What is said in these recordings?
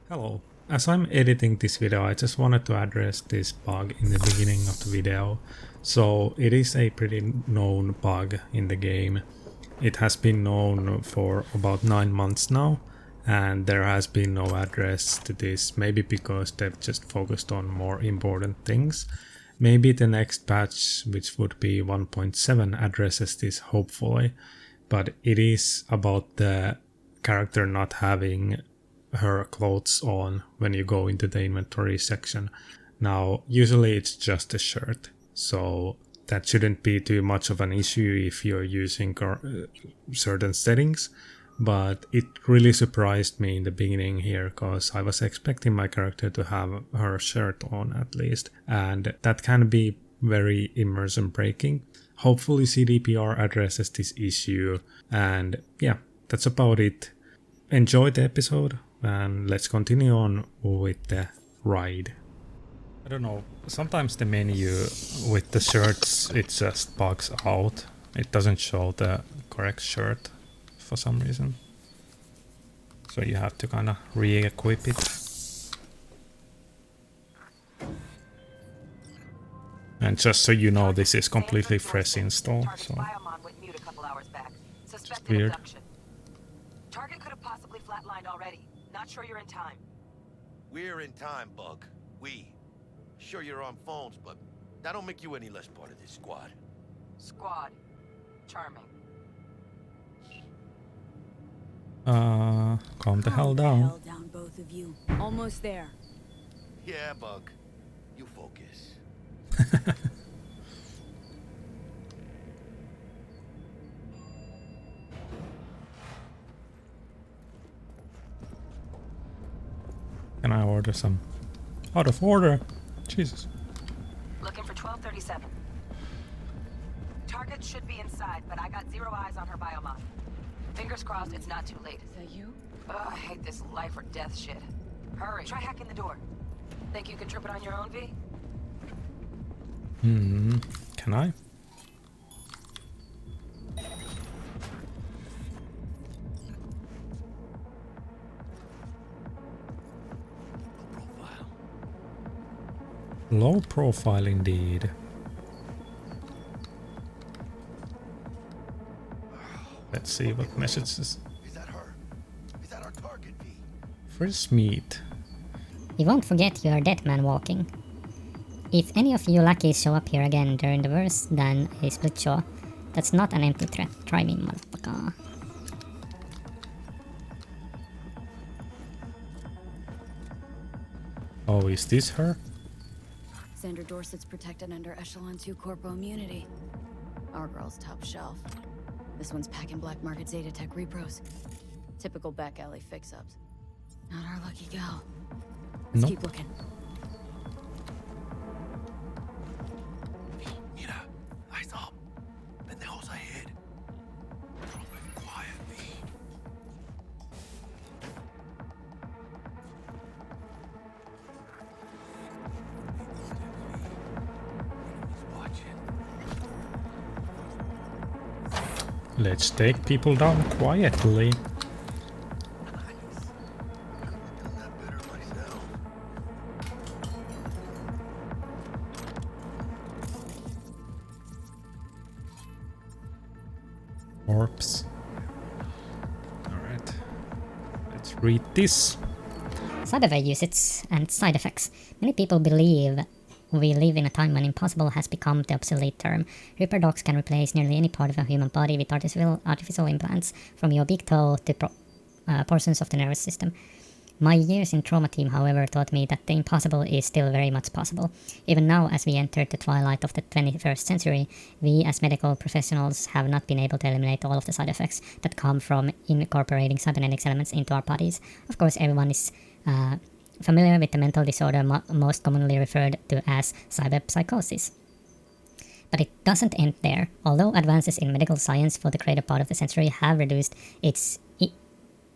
Hello. As I'm editing this video, I just wanted to address this bug in the beginning of the video. So it is a pretty known bug in the game. It has been known for about 9 months now, and there has been no address to this, maybe because they've just focused on more important things. Maybe the next patch, which would be 1.7, addresses this hopefully, but it is about the character not having her clothes on when you go into the inventory section. Now, usually it's just a shirt, so that shouldn't be too much of an issue if you're using certain settings, but it really surprised me in the beginning here because I was expecting my character to have her shirt on at least, and that can be very immersion breaking. Hopefully CDPR addresses this issue, and yeah, that's about it. Enjoy the episode, and let's continue on with the ride. I don't know, sometimes the menu with the shirts, it just bugs out. It doesn't show the correct shirt for some reason. So you have to kind of re-equip it. And just so you know, this is completely fresh install, so it's weird. Target could have possibly flatlined already. Not sure you're in time. We're in time, Bug. We. Sure you're on phones, but that don't make you any less part of this squad. Squad. Charming. Calm the hell down. Hell down, both of you. Almost there. Yeah, Bug. You focus. Can I order some? Out of order. Jesus. Looking for 1237. Target should be inside, but I got 0 eyes on her biomod. Fingers crossed it's not too late. Is that you? Ugh, I hate this life or death shit. Hurry. Try hacking the door. Think you can trip it on your own, V? Can I? Low profile indeed. Let's see what messages. Is that her? Is that our target, V? Fresh meat. You won't forget you're a dead man walking. If any of you lackeys show up here again during the worse than a split jaw, that's not an empty threat. Try me, motherfucker. Oh, is this her? Sandra Dorset's protected under Echelon 2 Corpo immunity. Our girl's top shelf. This one's packing black market Zeta Tech repros. Typical back alley fix-ups. Not our lucky gal. Let's Nope. keep looking. Mira, eyes up. Pendejos ahead. Quiet, V. Watching. Let's take people down quietly. Orbs. Alright. Let's read this. Cyberware usage and side effects. Many people believe we live in a time when impossible has become the obsolete term. Reaper dogs can replace nearly any part of a human body with artificial implants, from your big toe to portions of the nervous system. My years in trauma team, however, taught me that the impossible is still very much possible. Even now, as we enter the twilight of the 21st century, we as medical professionals have not been able to eliminate all of the side effects that come from incorporating cybernetics elements into our bodies. Of course, everyone is familiar with the mental disorder most commonly referred to as cyberpsychosis. But it doesn't end there. Although advances in medical science for the greater part of the century have reduced its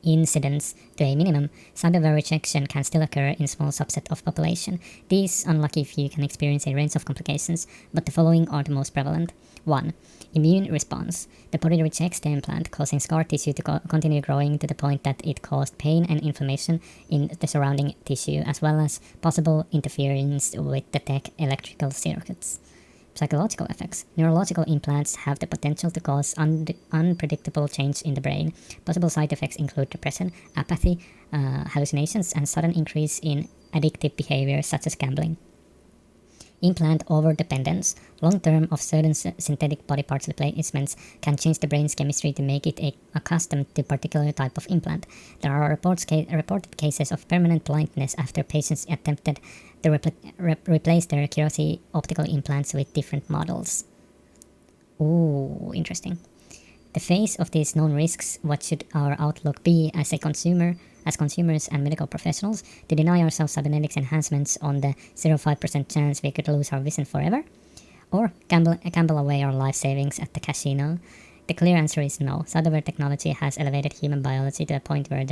incidence to a minimum, cyberware rejection can still occur in small subset of population. These unlucky few can experience a range of complications, but the following are the most prevalent. 1. Immune response. The body rejects the implant, causing scar tissue to continue growing to the point that it caused pain and inflammation in the surrounding tissue, as well as possible interference with the tech electrical circuits. Psychological effects. Neurological implants have the potential to cause unpredictable change in the brain. Possible side effects include depression, apathy, hallucinations, and sudden increase in addictive behavior such as gambling. Implant overdependence. Long-term of certain synthetic body parts replacements can change the brain's chemistry to make it accustomed to a particular type of implant. There are reported cases of permanent blindness after patients attempted to replace their Curiosity optical implants with different models. Ooh, interesting. The face of these known risks, what should our outlook be as consumers and medical professionals, to deny ourselves cybernetics enhancements on the 0.5% chance we could lose our vision forever? Or gamble away our life savings at the casino? The clear answer is no. Cyberware technology has elevated human biology to a point where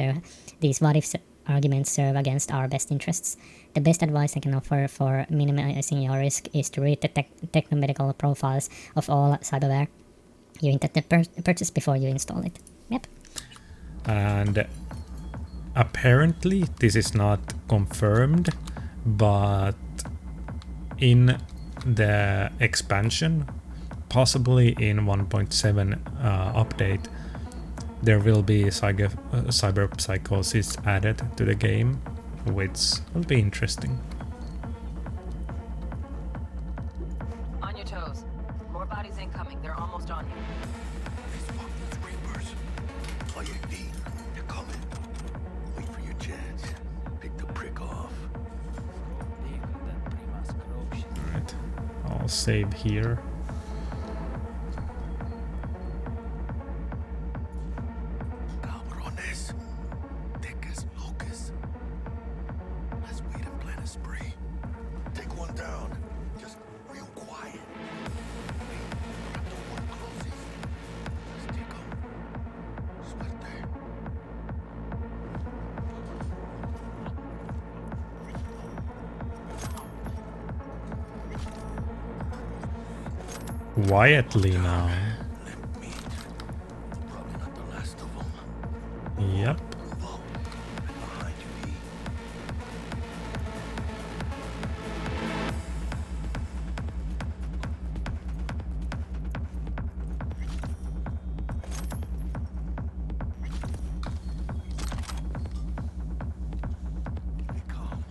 these what-if arguments serve against our best interests. The best advice I can offer for minimizing your risk is to read the technomedical profiles of all cyberware you intend to purchase before you install it. Yep. And apparently this is not confirmed, but in the expansion, possibly in 1.7 update, there will be cyber psychosis added to the game, which will be interesting. On your toes. More bodies incoming. They're almost on you. These fucking creepers. Projekt D, they're coming. Wait for your chance. Pick the prick off. Alright, I'll save here. Cabrones. Tecas locas. Let's wait and plan a spree. Take one down. Just real quiet. Wait, grab the one closest. Let's take 'em. Suerte. Quietly now. Let me. Probably not the last of them. Yep. Move up. Right behind you, D. Be calm.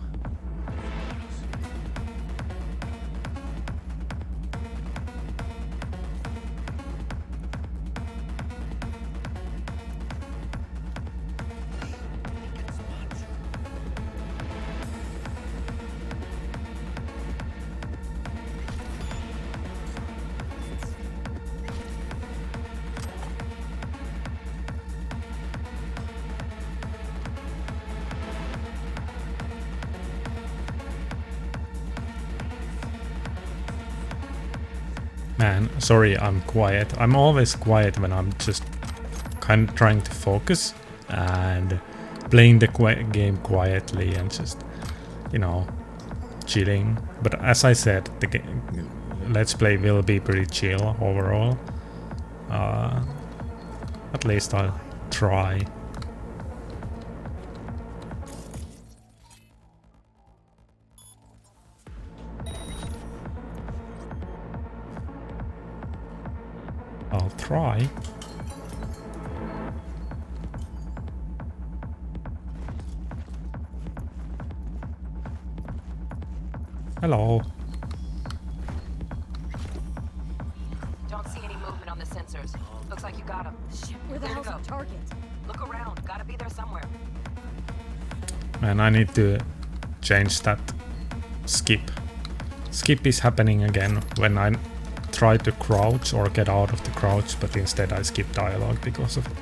Man, sorry, I'm quiet. I'm always quiet when I'm just kind of trying to focus and playing the game quietly and just, you know, chilling. But as I said, the Let's Play will be pretty chill overall. At least I'll try. I'll try. Hello. Don't see any movement on the sensors. Looks like you got them. Shit, where the There you hell's go. the target? Look around. Gotta be there somewhere. Man, I need to change that skip. Skip is happening again when I try to crouch or get out of the crouch, but instead I skip dialogue because of it.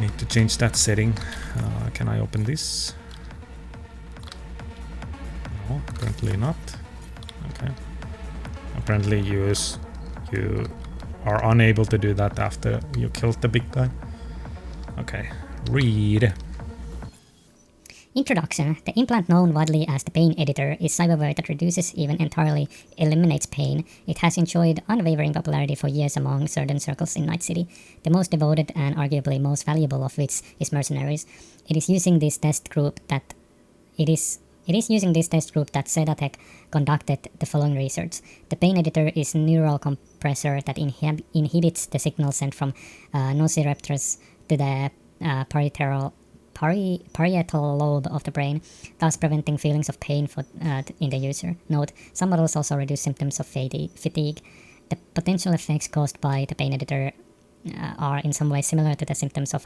Need to change that setting. Can I open this? No, apparently not. Okay. Apparently you are unable to do that after you killed the big guy. Okay, read. Introduction. The implant known widely as the pain editor is cyberware that reduces, even entirely eliminates pain. It has enjoyed unwavering popularity for years among certain circles in Night City, the most devoted and arguably most valuable of which is mercenaries. It is using this test group that Zedatech conducted the following research. The pain editor is a neural compressor that inhibits the signal sent from nociceptors to the parietal lobe of the brain, thus preventing feelings of pain in the user. Note, some models also reduce symptoms of fatigue. The potential effects caused by the pain editor are in some way similar to the symptoms of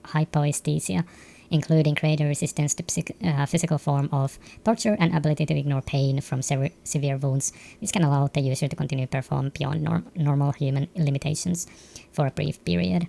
hypoesthesia, including greater resistance to physical form of torture and ability to ignore pain from severe wounds, which can allow the user to continue to perform beyond normal human limitations for a brief period.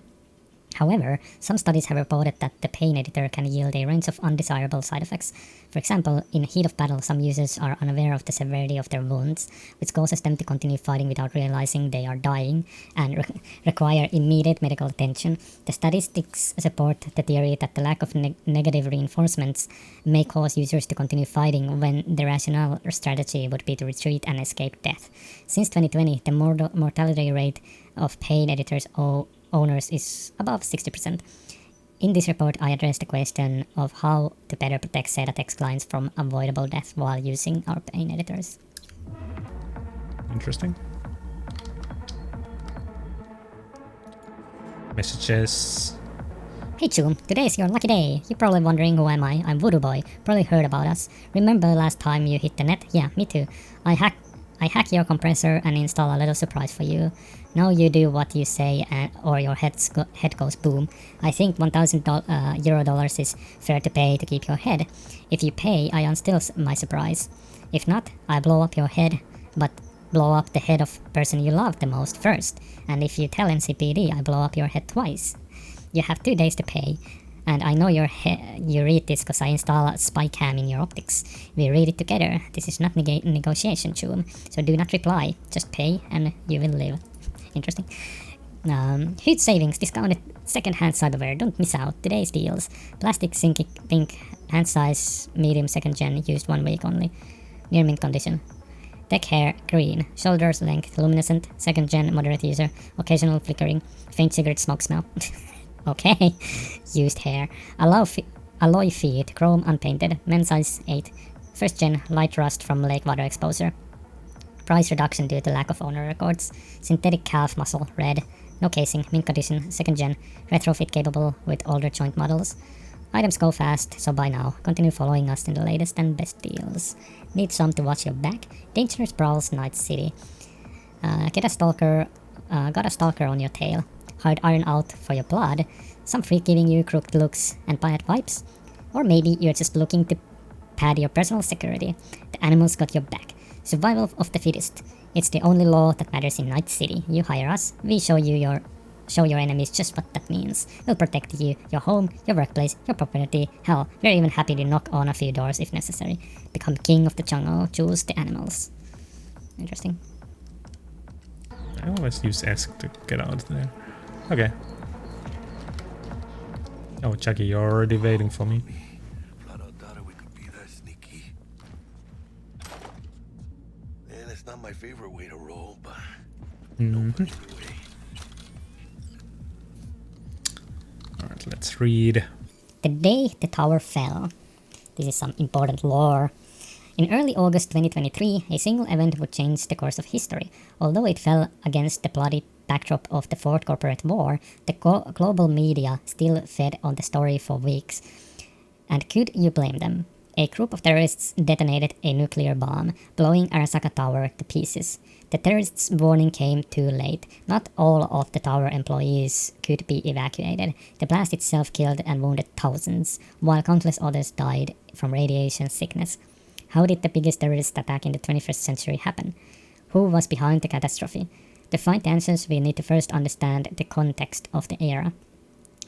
However, some studies have reported that the pain editor can yield a range of undesirable side effects. For example, in heat of battle, some users are unaware of the severity of their wounds, which causes them to continue fighting without realizing they are dying and require immediate medical attention. The statistics support the theory that the lack of negative reinforcements may cause users to continue fighting when the rational strategy would be to retreat and escape death. Since 2020, the mortality rate of pain editors owners is above 60%. In this report, I address the question of how to better protect Zedatech's clients from avoidable death while using our pain editors. Interesting. Messages. Hey Choom, today is your lucky day. You're probably wondering who am I? I'm Voodoo Boy. Probably heard about us. Remember last time you hit the net? Yeah, me too. I hack your compressor and install a little surprise for you. Now you do what you say or your head goes boom. I think $1,000 is fair to pay to keep your head. If you pay, I unstill my surprise. If not, I blow up your head, but blow up the head of person you love the most first. And if you tell NCPD, I blow up your head twice. You have 2 days to pay. And I know you read this because I install a spy cam in your optics. We read it together. This is not negotiation, Choom. So do not reply. Just pay and you will live. Interesting. Huge savings, discounted second-hand cyberware. Don't miss out. Today's deals. Plastic Zinc pink, hand size, medium, second gen, used 1 week only. Near mint condition. Tech hair, green. Shoulders length, luminescent, second gen, moderate user. Occasional flickering. Faint cigarette smoke smell. Okay. Used hair. Alloy feet, chrome unpainted. Men's size 8. First gen, light rust from lake water exposure. Price reduction due to lack of owner records. Synthetic calf muscle, red. No casing, mint condition, second gen. Retrofit capable with older joint models. Items go fast, so buy now. Continue following us in the latest and best deals. Need some to watch your back? Dangerous Brawls, Night City. Got a stalker on your tail. Hard iron out for your blood. Some freak giving you crooked looks and bad vibes. Or maybe you're just looking to pad your personal security. The animals got your back. Survival of the fittest. It's the only law that matters in Night City. You hire us, we show your enemies just what that means. We'll protect you, your home, your workplace, your property. Hell, we're even happy to knock on a few doors if necessary. Become king of the jungle, choose the animals. Interesting. I always use ESC to get out there. Okay. Oh, Jackie, you're already waiting for me. Flat out doubted we could be that sneaky. And it's not my favorite way to roll, but no punch me way. Alright, let's read. The day the tower fell. This is some important lore. In early August 2023, a single event would change the course of history. Although it fell against the bloody backdrop of the Fourth Corporate War, the global media still fed on the story for weeks. And could you blame them? A group of terrorists detonated a nuclear bomb, blowing Arasaka Tower to pieces. The terrorists' warning came too late. Not all of the tower employees could be evacuated. The blast itself killed and wounded thousands, while countless others died from radiation sickness. How did the biggest terrorist attack in the 21st century happen? Who was behind the catastrophe? To find the answers, we need to first understand the context of the era.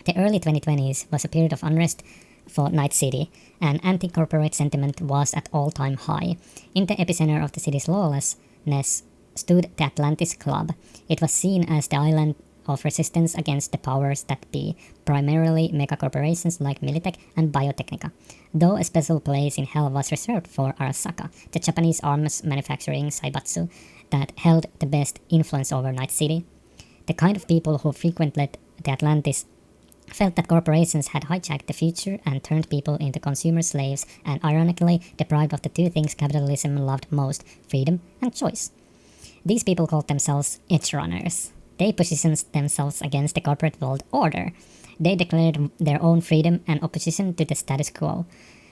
The early 2020s was a period of unrest for Night City, and anti-corporate sentiment was at all-time high. In the epicenter of the city's lawlessness stood the Atlantis Club. It was seen as the island of resistance against the powers that be, primarily megacorporations like Militech and Biotechnica, though a special place in hell was reserved for Arasaka, the Japanese arms manufacturing Saibatsu that held the best influence over Night City. The kind of people who frequented the Atlantis felt that corporations had hijacked the future and turned people into consumer slaves and ironically deprived of the two things capitalism loved most, freedom and choice. These people called themselves edge runners. They positioned themselves against the corporate world order. They declared their own freedom and opposition to the status quo.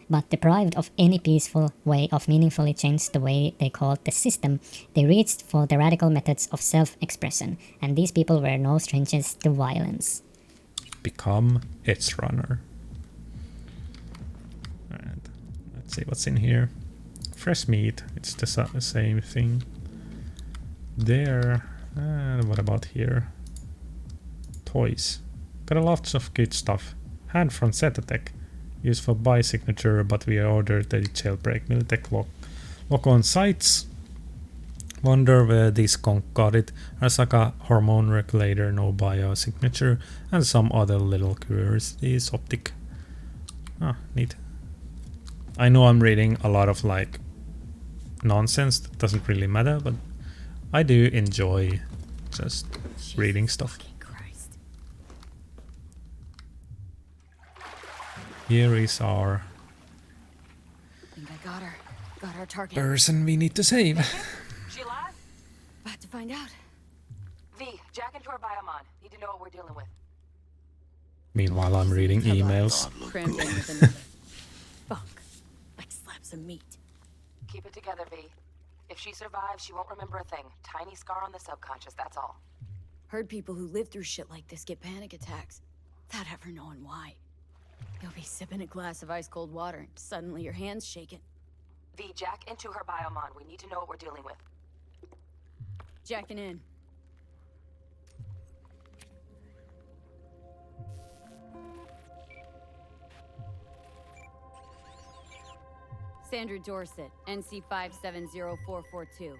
But deprived of any peaceful way of meaningfully change the way they called the system, they reached for the radical methods of self-expression, and these people were no strangers to violence. Become edge runner. And let's see what's in here. Fresh meat, it's the same thing. There, what about here? Toys. Got a lots of good stuff. Hand from Zetatech. Used for buy signature, but we ordered the jailbreak. Militech lock on sites. Wonder where this conk got it. Arasaka hormone regulator, no bio signature, and some other little curiosities. Optic. Ah, neat. I know I'm reading a lot of like nonsense that doesn't really matter, but I do enjoy just reading stuff. Here is our I think I got her. Got our target. person we need to save. She alive? About to find out. V, jack into her biomon. Need to know what we're dealing with. Meanwhile, I'm reading emails. Cramped in with another. Funk. Like slabs of meat. Keep it together, V. If she survives, she won't remember a thing. Tiny scar on the subconscious, that's all. Heard people who live through shit like this get panic attacks. Without ever knowing why. You'll be sipping a glass of ice-cold water and suddenly your hand's shaking. V, jack into her biomon. We need to know what we're dealing with. Jacking in. Sandra Dorset, NC 570442.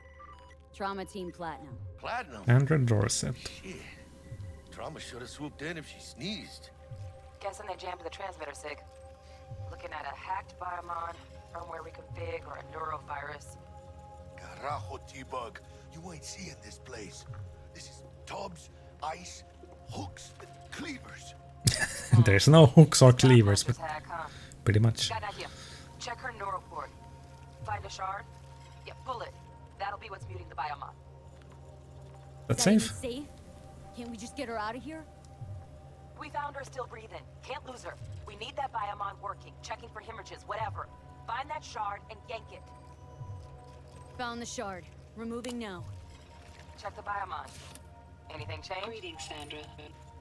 Trauma Team Platinum. Platinum? Andrew Dorset. Shit. Trauma should have swooped in if she sneezed. Guessing they jammed the transmitter, Sig. Looking at a hacked biomon, firmware reconfig, or a neurovirus. Carajo, T-Bug. You ain't seeing this place. This is tubs, ice, hooks, and cleavers. There's no hooks or cleavers, but Hack, huh? pretty much. Got an idea. Check her neural port. Find a shard? Yeah, pull it. That'll be what's muting the biomon. That's Is that even safe. safe? Can't we just get her out of here? We found her still breathing. Can't lose her. We need that biomon working, checking for hemorrhages, whatever. Find that shard and yank it. Found the shard. Removing now. Check the biomon. Anything change? Greetings, Sandra.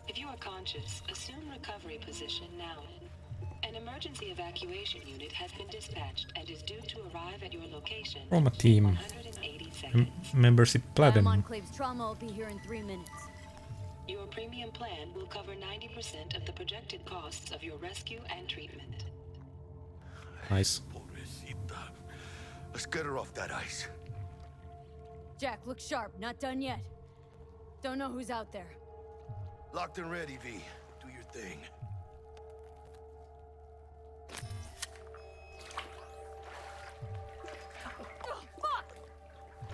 If you are conscious, assume recovery position now. An emergency evacuation unit has been dispatched and is due to arrive at your location. Trauma team. 180 seconds. Membership platinum. Biomonclave's trauma will be here in 3 minutes. Your premium plan will cover 90% of the projected costs of your rescue and treatment. Nice. Pobrecita. Let's get her off that ice. Jack, look sharp. Not done yet. Don't know who's out there. Locked and ready, V. Do your thing.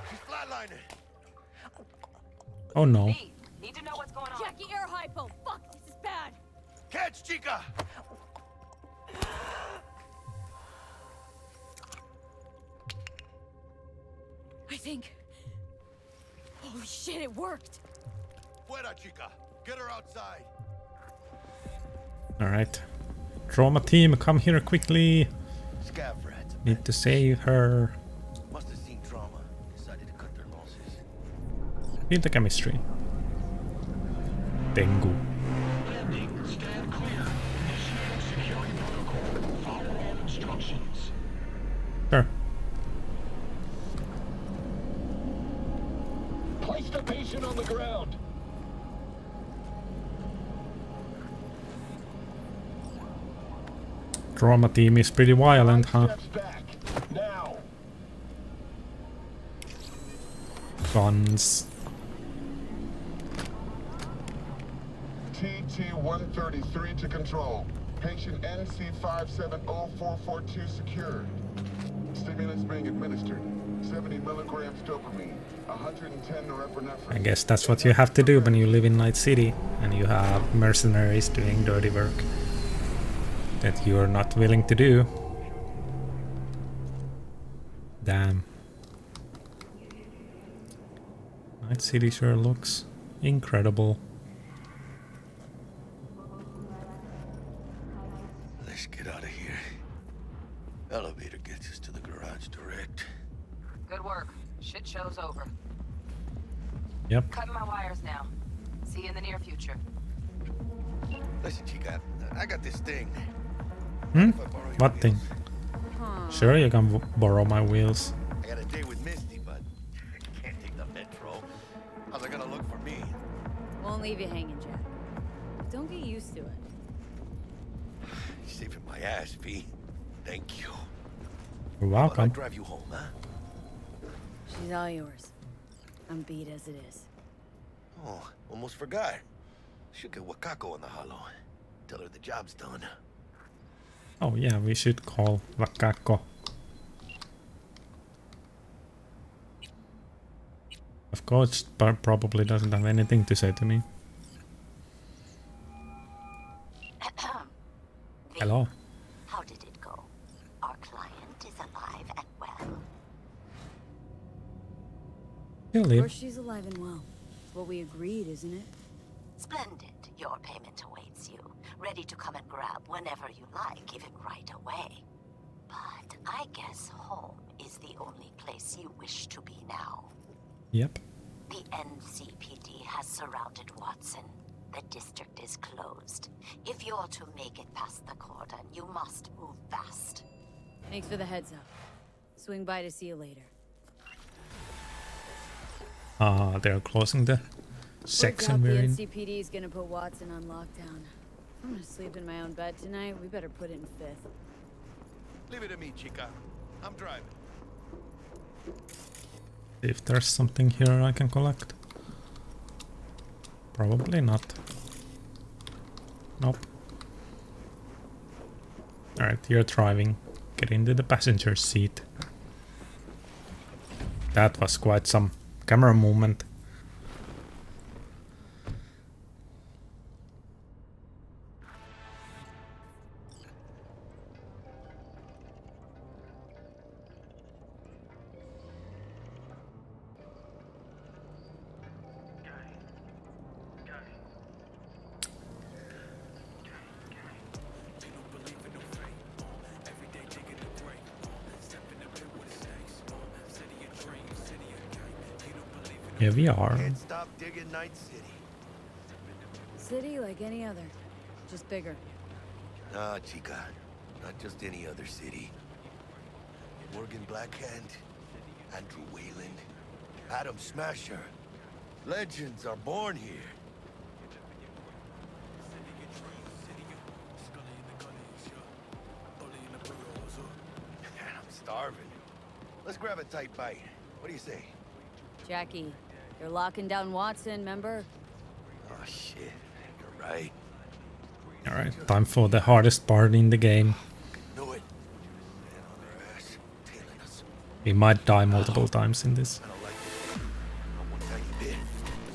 She's flatlining. Oh no. V, need to know what's going on. Jackie, air hypo. Fuck, this is bad. Catch, chica! I think. Holy shit, it worked. Fuera, chica. Get her outside. Alright. Trauma team, come here quickly. Scav rats. Need to save her. Must have seen trauma. Decided to cut their losses. Feel the chemistry. Tengu. Landing. Stand clear. Initiating security protocol. Follow all instructions. Sure. Place the patient on the ground. Trauma team is pretty violent, huh? Steps back. Now. Guns. TT-133 to control. Patient NC570442 secured. Stimulants being administered. 70 milligrams dopamine, 110 norepinephrine. I guess that's what you have to do when you live in Night City and you have mercenaries doing dirty work that you're not willing to do. Damn. Night City sure looks incredible. Let's get out of here. Elevator gets us to the garage direct. Good work. Shit show's over. Yep. Cutting my wires now. See you in the near future. Listen, Chica, I got this thing. Hmm? If I borrow your What thing? wheels? Sure, you can borrow my wheels. I got a date with Misty, but I can't take the metro. How's it gonna look for me? Won't leave you hanging, Jack. Don't get used to it. You're saving my ass, V. Thank you. You're I'll welcome. drive you home, huh? She's all yours. I'm beat as it is. Oh, almost forgot. Should get Wakako on the hollow. Tell her the job's done. Oh yeah, we should call Wakako. Of course, but probably doesn't have anything to say to me. Hello. How did it go? Our client is alive and well. You Of live. course she's alive and well. It's what we agreed, isn't it? Splendid. Your payment awaits you. Ready to come and grab whenever you like, even right away. But I guess home is the only place you wish to be now. Yep. The NCPD has surrounded Watson. The district is closed. If you're to make it past the cordon, you must move fast. Thanks for the heads up. Swing by to see you later. They're closing the section The we're in. NCPD is gonna put Watson on lockdown. I'm gonna sleep in my own bed tonight. We better put it in fifth. Leave it to me, Chica. I'm driving. If there's something here I can collect. Probably not. Nope. Alright, you're driving. Get into the passenger seat. That was quite some camera movement. Here we are. Can't stop digging Night City. City like any other, just bigger. Nah, Chica. Not just any other city. Morgan Blackhand, Andrew Wayland, Adam Smasher. Legends are born here. Man, I'm starving. Let's grab a tight bite. What do you say? Jackie, you're locking down Watson, remember? Oh shit, you're right. Alright, time for the hardest part in the game. Know it. Man on their ass, tailing us. We might die multiple times in this. I don't like this. Not one tiny bit.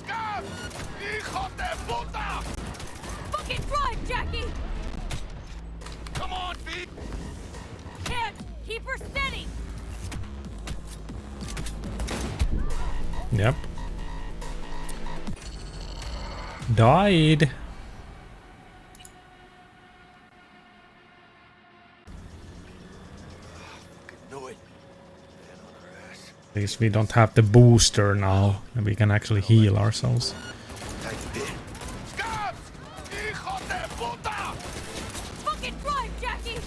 Scab! Hijo de puta! Fucking drive, Jackie! Come on, feet! Can't! Keep her steady! Yep. Died. Know it. Man on their ass. At least we don't have the booster now, and we can actually heal ourselves. Tiny bit. Scabs! Hijo de puta! Fucking drive, Jackie!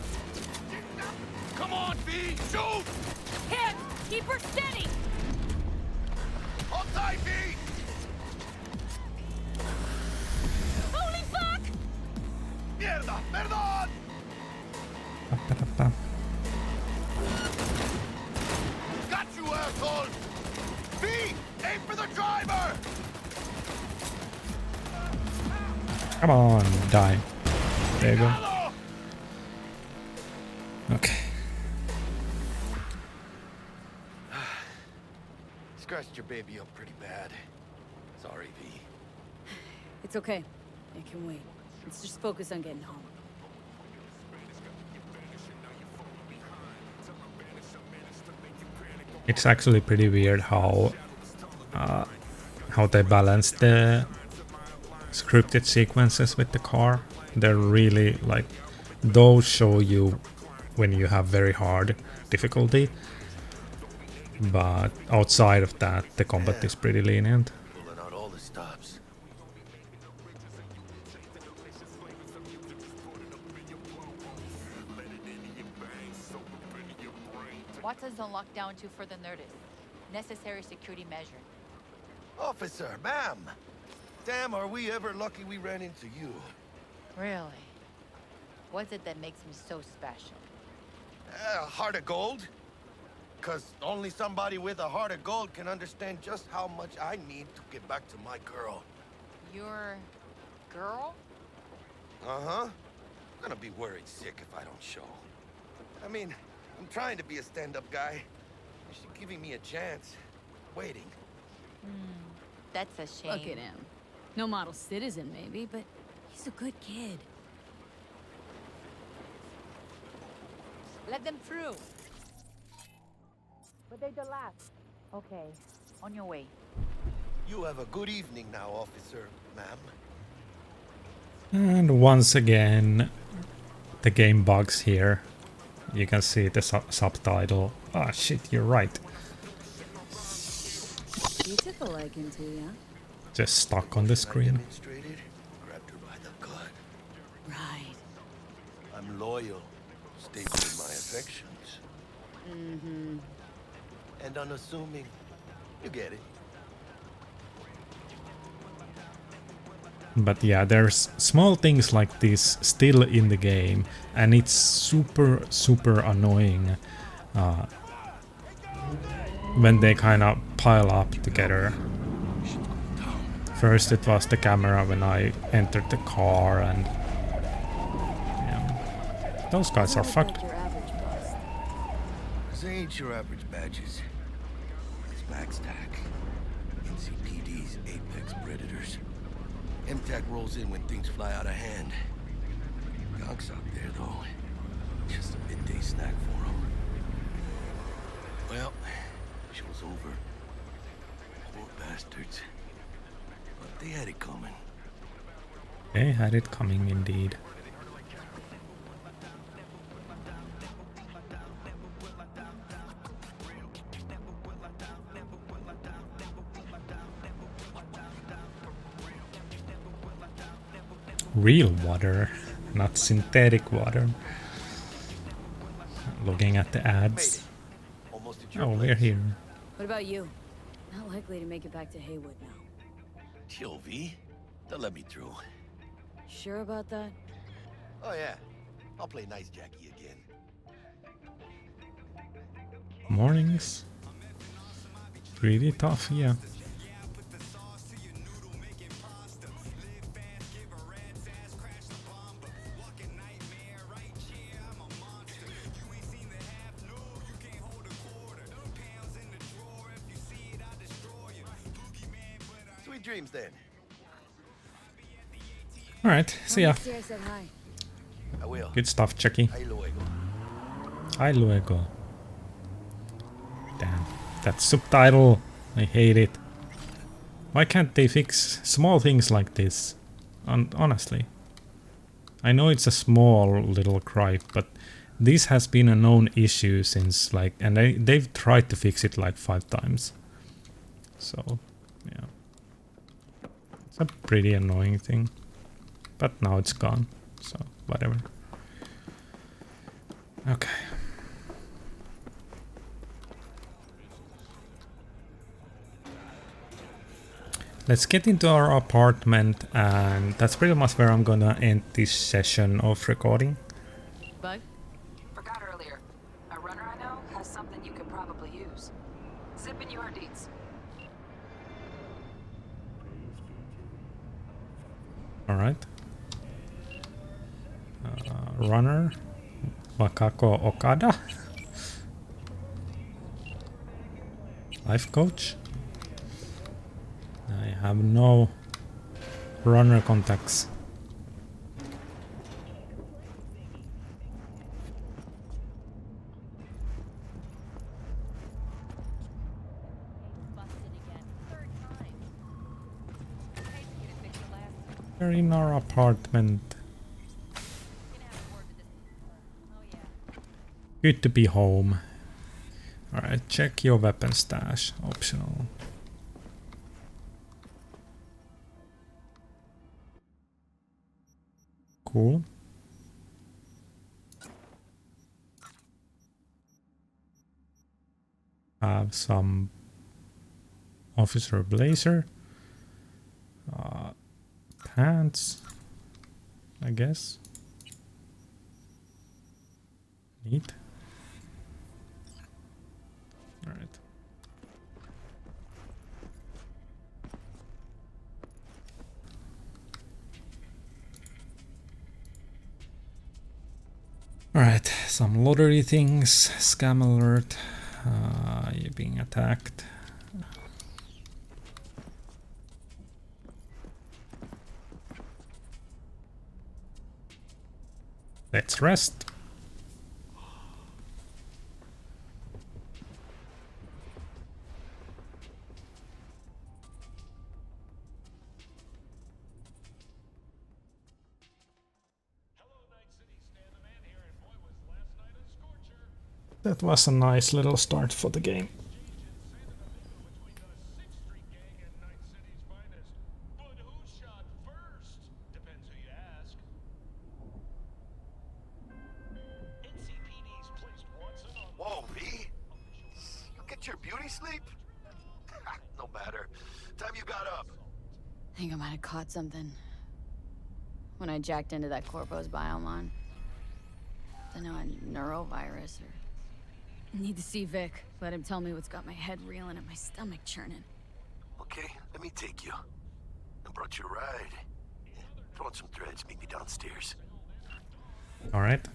Come on, V! Shoot! Can't! Keep her steady! Hold tight, V! Holy fuck! Mierda! Perdón! Pa-pa-da-pa. Got you, asshole! V! Aim for the driver! Come on, die. There you go. Okay. Scratched your baby up pretty bad. Sorry, V. It's okay. It can wait. Let's just focus on getting home. It's actually pretty weird how they balance the scripted sequences with the car. They're really like, those show you when you have very hard difficulty, but outside of that the combat is pretty lenient. Pulling out all the stops. Watson's on lockdown to further notice. Necessary security measure. Officer, ma'am! Damn, are we ever lucky we ran into you. Really? What's it that makes me so special? Heart of gold? Cause only somebody with a heart of gold can understand just how much I need to get back to my girl. Your girl? Uh-huh. I'm gonna be worried sick if I don't show. I mean, I'm trying to be a stand-up guy. She's giving me a chance. Waiting. That's a shame. Look at him. No model citizen, maybe, but he's a good kid. Let them through. But they the last. Okay, on your way. You have a good evening now, officer, ma'am. And once again the game bugs here. You can see the subtitle. Ah, shit, you're right. You took a liking to, yeah? Just stuck on the screen. Demonstrated, grabbed her by the gut. Right. I'm loyal, stable in my affections. Mm-hmm. And unassuming. You get it. But yeah, there's small things like this still in the game, and it's super annoying when they kind of pile up together. First it was the camera when I entered the car, and yeah, those guys are fucked. This ain't your average badges. It's MaxTac. NCPD's apex predators. MTAC rolls in when things fly out of hand. Gonks out there, though. Just a midday snack for them. Well, show's over. Poor bastards. But they had it coming. They had it coming indeed. Real water, not synthetic water. Looking at the ads. Oh, we're here. What about you? Not likely to make it back to Haywood now. Chill, V. They'll let me through. Sure about that? Oh, yeah. I'll play nice Jackie again. Mornings. Pretty tough, yeah. Sweet dreams, then. Alright, see ya. See, I said hi. I will. Good stuff, Chucky. Ahí luego. Hi, luego. Damn, that subtitle. I hate it. Why can't they fix small things like this? Honestly. I know it's a small little gripe, but this has been a known issue since like, and they've tried to fix it like 5 times. So, yeah. It's a pretty annoying thing. But now it's gone, so whatever. Okay. Let's get into our apartment, and that's pretty much where I'm gonna end this session of recording. Bug? Forgot earlier. A runner I know has something you could probably use. Zip in your deeds. Alright. runner, Wakako Okada, life coach. I have no runner contacts. We're in our apartment. Good to be home. Alright, check your weapon stash. Optional. Cool. Have some officer blazer. Pants, I guess. Neat. All right. All right. Some lottery things. Scam alert. You're being attacked. Let's rest. That was a nice little start for the game. Whoa, V? You get your beauty sleep? No matter. Time you got up. I think I might have caught something when I jacked into that Corpo's biomon. Don't know, a neurovirus or... Need to see Vic. Let him tell me what's got my head reeling and my stomach churning. Okay, let me take you. I brought you a ride. Throw on some threads, meet me downstairs. Alright.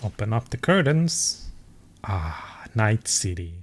Open up the curtains. Ah, Night City.